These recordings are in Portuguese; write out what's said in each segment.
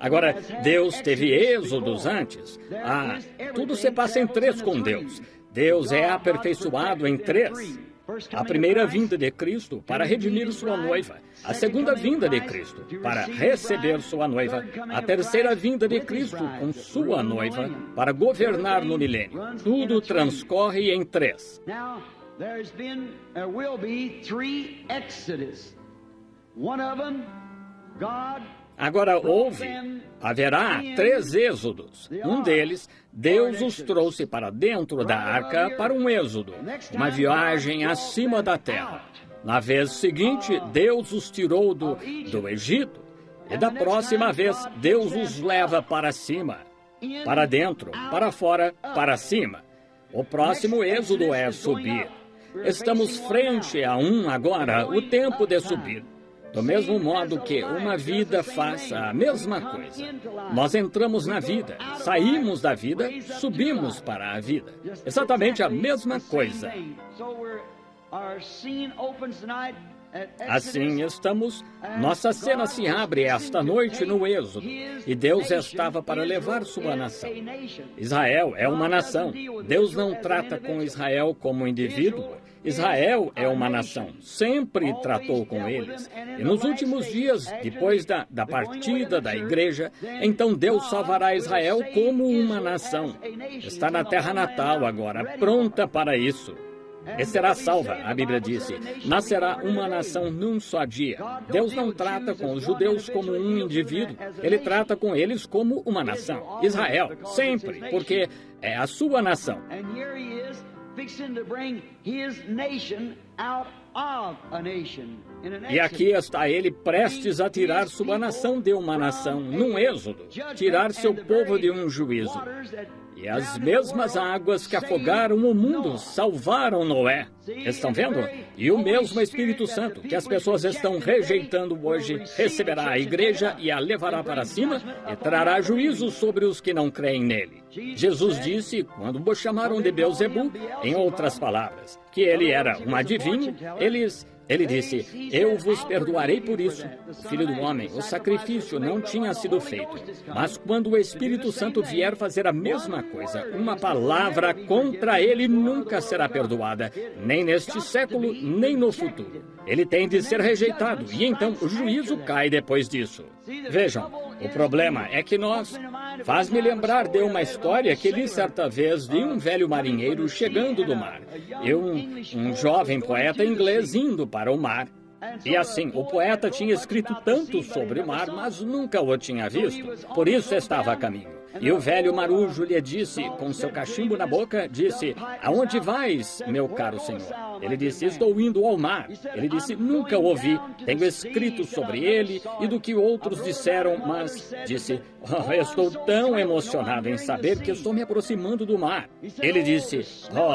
Agora, Deus teve êxodos antes. Tudo se passa em três com Deus. Deus é aperfeiçoado em três. A primeira vinda de Cristo para redimir sua noiva. A segunda vinda de Cristo para receber sua noiva. A terceira vinda de Cristo com sua noiva para governar no milênio. Tudo transcorre em três. There will be 3 Exodus. One of them, God. Agora haverá 3 êxodos. Um deles, Deus os trouxe para dentro da arca para um êxodo, uma viagem acima da terra. Na vez seguinte, Deus os tirou do Egito. E da próxima vez, Deus os leva para cima, para dentro, para fora, para cima. O próximo êxodo é subir. Estamos frente a agora, o tempo de subir. Do mesmo modo que uma vida faça a mesma coisa. Nós entramos na vida, saímos da vida, subimos para a vida. Exatamente a mesma coisa. Assim estamos, nossa cena se abre esta noite no Êxodo, e Deus estava para levar sua nação. Israel é uma nação. Deus não trata com Israel como indivíduo. Israel é uma nação, sempre tratou com eles. E nos últimos dias, depois da partida da igreja, então Deus salvará Israel como uma nação. Está na terra natal agora, pronta para isso. E será salva, a Bíblia disse. Nascerá uma nação num só dia. Deus não trata com os judeus como um indivíduo. Ele trata com eles como uma nação. Israel, sempre, porque é a sua nação. E aqui está ele prestes a tirar sua nação de uma nação, num êxodo, tirar seu povo de um juízo. E as mesmas águas que afogaram o mundo salvaram Noé. Estão vendo? E o mesmo Espírito Santo, que as pessoas estão rejeitando hoje, receberá a igreja e a levará para cima e trará juízo sobre os que não creem nele. Jesus disse, quando o chamaram de Beelzebu, em outras palavras, que ele era um adivinho, ele disse, eu vos perdoarei por isso. O Filho do Homem, o sacrifício não tinha sido feito. Mas quando o Espírito Santo vier fazer a mesma coisa, uma palavra contra ele nunca será perdoada, nem neste século, nem no futuro. Ele tem de ser rejeitado, e então o juízo cai depois disso. Vejam, o problema é que faz-me lembrar de uma história que li certa vez de um velho marinheiro chegando do mar. E um jovem poeta inglês indo para o mar. E assim, o poeta tinha escrito tanto sobre o mar, mas nunca o tinha visto. Por isso estava a caminho. E o velho marujo lhe disse, com seu cachimbo na boca, disse, aonde vais, meu caro senhor? Ele disse, estou indo ao mar. Ele disse, nunca o ouvi, tenho escrito sobre ele e do que outros disseram, mas disse, estou tão emocionado em saber que estou me aproximando do mar. Ele disse,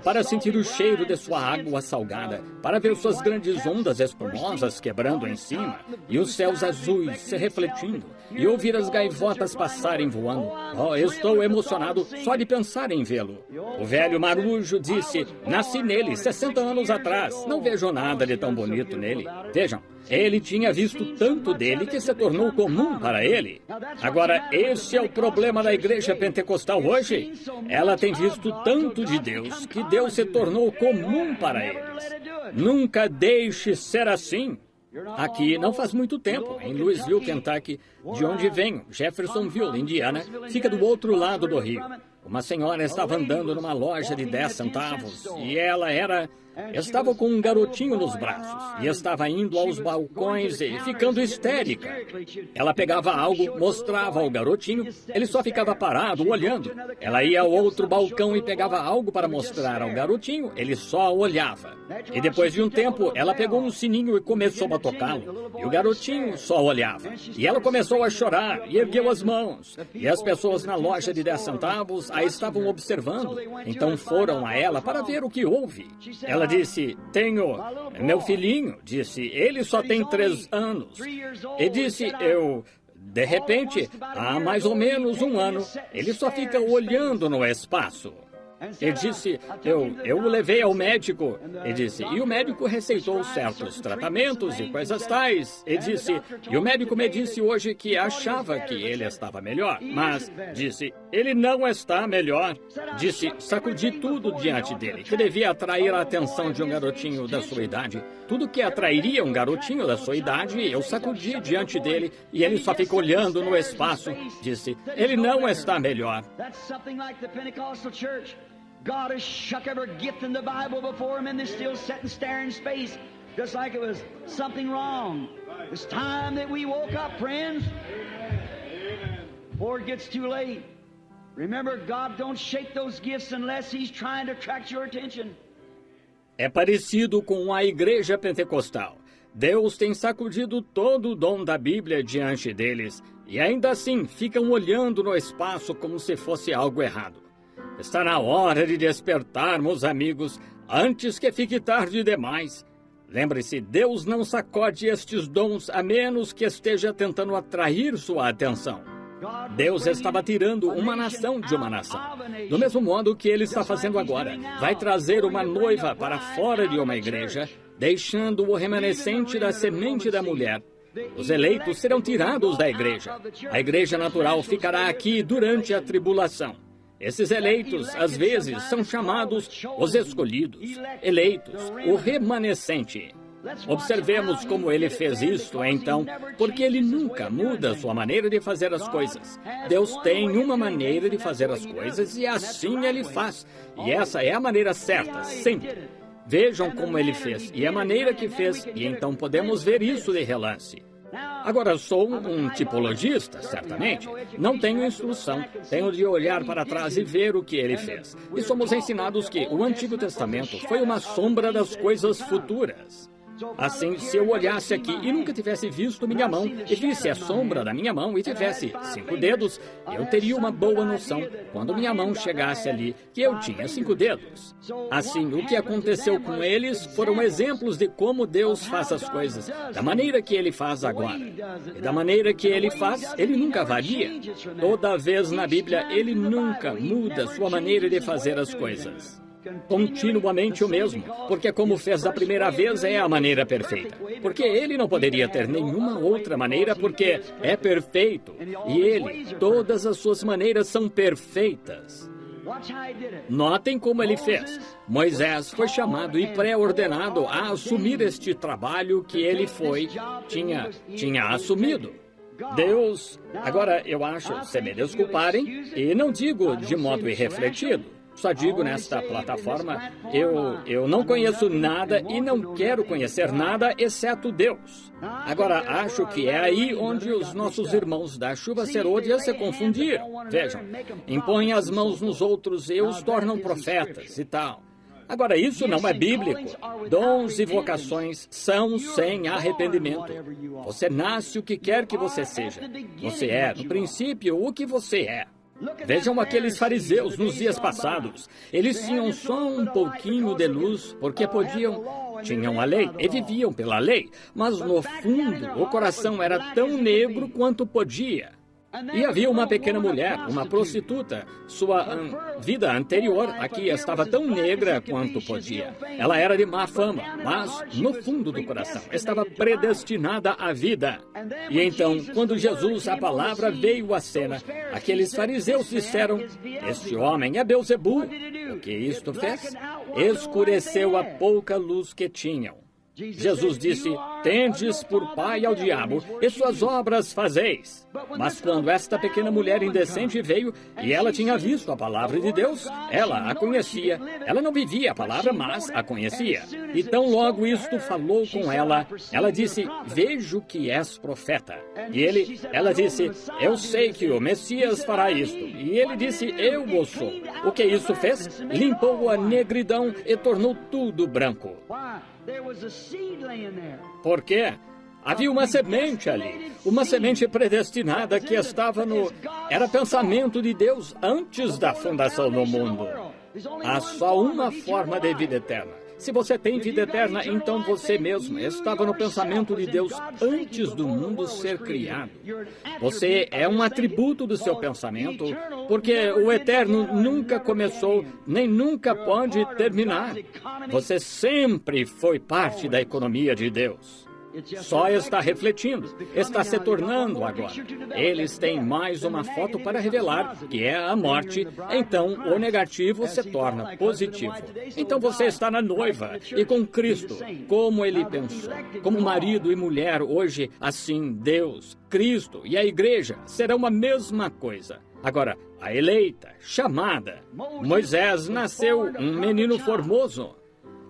para sentir o cheiro de sua água salgada, para ver suas grandes ondas espumosas quebrando em cima, e os céus azuis se refletindo, e ouvir as gaivotas passarem voando. Estou emocionado só de pensar em vê-lo. O velho marujo disse, nasci nele 60 anos atrás, não vejo nada de tão bonito nele. Vejam, ele tinha visto tanto dele que se tornou comum para ele. Agora, esse é o problema da igreja pentecostal hoje. Ela tem visto tanto de Deus que Deus se tornou comum para eles. Nunca deixe ser assim. Aqui, não faz muito tempo, em Louisville, Kentucky, de onde venho, Jeffersonville, Indiana, fica do outro lado do rio. Uma senhora estava andando numa loja de 10 centavos e ela estava com um garotinho nos braços e estava indo aos balcões e ficando histérica. Ela pegava algo, mostrava ao garotinho, ele só ficava parado, olhando. Ela ia ao outro balcão e pegava algo para mostrar ao garotinho, ele só olhava. E depois de um tempo, ela pegou um sininho e começou a tocá-lo. E o garotinho só olhava. E ela começou a chorar e ergueu as mãos. E as pessoas na loja de 10 centavos a estavam observando. Então foram a ela para ver o que houve. Ela disse, meu filhinho, disse, ele só tem 3 anos. E disse, de repente, há mais ou menos um ano, ele só fica olhando no espaço. Ele disse, eu o levei ao médico. Ele disse, e o médico receitou certos tratamentos e coisas tais. Ele disse, e o médico me disse hoje que achava que ele estava melhor. Mas, disse, ele não está melhor. Disse, sacudi tudo diante dele, que devia atrair a atenção de um garotinho da sua idade. Tudo que atrairia um garotinho da sua idade, eu sacudi diante dele, e ele só fica olhando no espaço. Disse, ele não está melhor. God has shook every gift in the Bible before him, and they're still sitting staring in space, just like it was something wrong. It's time that we woke up, friends, before it gets too late. Remember, God don't shake those gifts unless He's trying to attract your attention. É parecido com a igreja pentecostal. Deus tem sacudido todo o dom da Bíblia diante deles, e ainda assim ficam olhando no espaço como se fosse algo errado. Está na hora de despertarmos, amigos, antes que fique tarde demais. Lembre-se, Deus não sacode estes dons a menos que esteja tentando atrair sua atenção. Deus estava tirando uma nação de uma nação. Do mesmo modo que Ele está fazendo agora. Vai trazer uma noiva para fora de uma igreja, deixando o remanescente da semente da mulher. Os eleitos serão tirados da igreja. A igreja natural ficará aqui durante a tribulação. Esses eleitos, às vezes, são chamados os escolhidos, eleitos, o remanescente. Observemos como ele fez isto, então, porque ele nunca muda sua maneira de fazer as coisas. Deus tem uma maneira de fazer as coisas e assim ele faz. E essa é a maneira certa, sempre. Vejam como ele fez e a maneira que fez, e então podemos ver isso de relance. Agora, sou um tipologista, certamente. Não tenho instrução. Tenho de olhar para trás e ver o que ele fez. E somos ensinados que o Antigo Testamento foi uma sombra das coisas futuras. Assim, se eu olhasse aqui e nunca tivesse visto minha mão, e visse a sombra da minha mão e tivesse 5 dedos, eu teria uma boa noção, quando minha mão chegasse ali, que eu tinha 5 dedos. Assim, o que aconteceu com eles foram exemplos de como Deus faz as coisas, da maneira que Ele faz agora. E da maneira que Ele faz, Ele nunca varia. Toda vez na Bíblia, Ele nunca muda sua maneira de fazer as coisas. Continuamente o mesmo, porque como fez da primeira vez é a maneira perfeita. Porque ele não poderia ter nenhuma outra maneira, porque é perfeito. E ele, todas as suas maneiras são perfeitas. Notem como ele fez. Moisés foi chamado e pré-ordenado a assumir este trabalho que ele tinha assumido. Deus, agora eu acho, se me desculparem, e não digo de modo irrefletido, só digo nesta plataforma, eu não conheço nada e não quero conhecer nada exceto Deus. Agora, acho que é aí onde os nossos irmãos da chuva serôdia se confundiram. Vejam, impõem as mãos nos outros e os tornam profetas e tal. Agora, isso não é bíblico. Dons e vocações são sem arrependimento. Você nasce o que quer que você seja. Você é, no princípio, o que você é. Vejam aqueles fariseus nos dias passados. Eles tinham só um pouquinho de luz, porque tinham a lei e viviam pela lei. Mas no fundo, o coração era tão negro quanto podia. E havia uma pequena mulher, uma prostituta. Sua vida anterior aqui estava tão negra quanto podia. Ela era de má fama, mas no fundo do coração estava predestinada à vida. E então, quando Jesus, a palavra, veio à cena, aqueles fariseus disseram, este homem é Beelzebul. O que isto fez? Escureceu a pouca luz que tinham. Jesus disse, tendes por pai ao diabo, e suas obras fazeis. Mas quando esta pequena mulher indecente veio, e ela tinha visto a palavra de Deus, ela a conhecia. Ela não vivia a palavra, mas a conhecia. E tão logo isto falou com ela, ela disse, vejo que és profeta. E ela disse, eu sei que o Messias fará isto. E ele disse, eu o sou. O que isso fez? Limpou a negridão e tornou tudo branco. Por quê? Havia uma semente ali, uma semente predestinada que estava era pensamento de Deus antes da fundação do mundo. Há só uma forma de vida eterna. Se você tem vida eterna, então você mesmo estava no pensamento de Deus antes do mundo ser criado. Você é um atributo do seu pensamento, porque o eterno nunca começou, nem nunca pode terminar. Você sempre foi parte da economia de Deus. Só está refletindo, está se tornando agora. Eles têm mais uma foto para revelar, que é a morte, então o negativo se torna positivo. Então você está na noiva e com Cristo, como ele pensou. Como marido e mulher hoje, assim Deus, Cristo e a igreja serão a mesma coisa. Agora, a eleita, chamada. Moisés nasceu um menino formoso.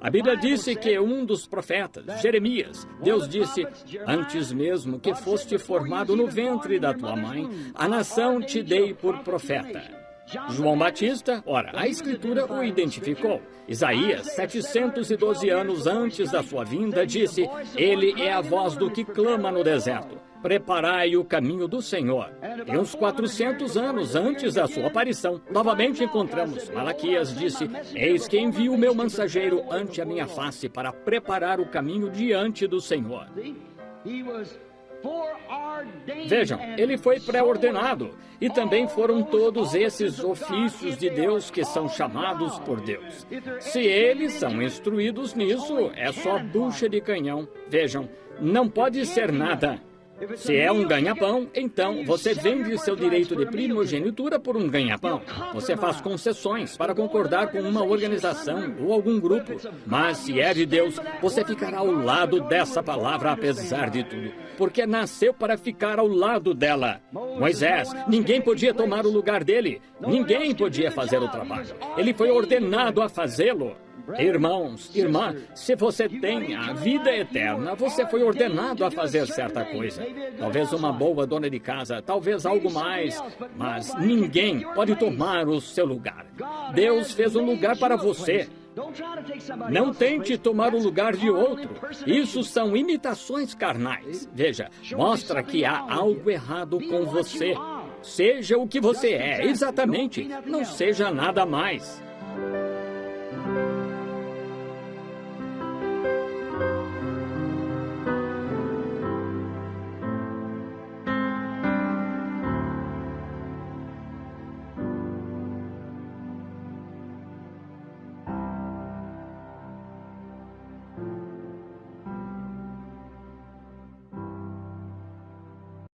A Bíblia disse que um dos profetas, Jeremias, Deus disse, antes mesmo que foste formado no ventre da tua mãe, a nação te dei por profeta. João Batista, ora, a Escritura o identificou. Isaías, 712 anos antes da sua vinda, disse, ele é a voz do que clama no deserto. Preparai o caminho do Senhor. E uns 400 anos antes da sua aparição, novamente encontramos Malaquias disse, eis que envio o meu mensageiro ante a minha face para preparar o caminho diante do Senhor. Vejam, ele foi pré-ordenado, e também foram todos esses ofícios de Deus que são chamados por Deus. Se eles são instruídos nisso, é só bucha de canhão. Vejam, não pode ser nada. Se é um ganha-pão, então você vende seu direito de primogenitura por um ganha-pão. Você faz concessões para concordar com uma organização ou algum grupo. Mas se é de Deus, você ficará ao lado dessa palavra apesar de tudo, porque nasceu para ficar ao lado dela. Moisés, ninguém podia tomar o lugar dele. Ninguém podia fazer o trabalho. Ele foi ordenado a fazê-lo. Irmãos, irmã, se você tem a vida eterna, você foi ordenado a fazer certa coisa. Talvez uma boa dona de casa, talvez algo mais, mas ninguém pode tomar o seu lugar. Deus fez um lugar para você. Não tente tomar o lugar de outro. Isso são imitações carnais. Veja, mostra que há algo errado com você. Seja o que você é, exatamente. Não seja nada mais.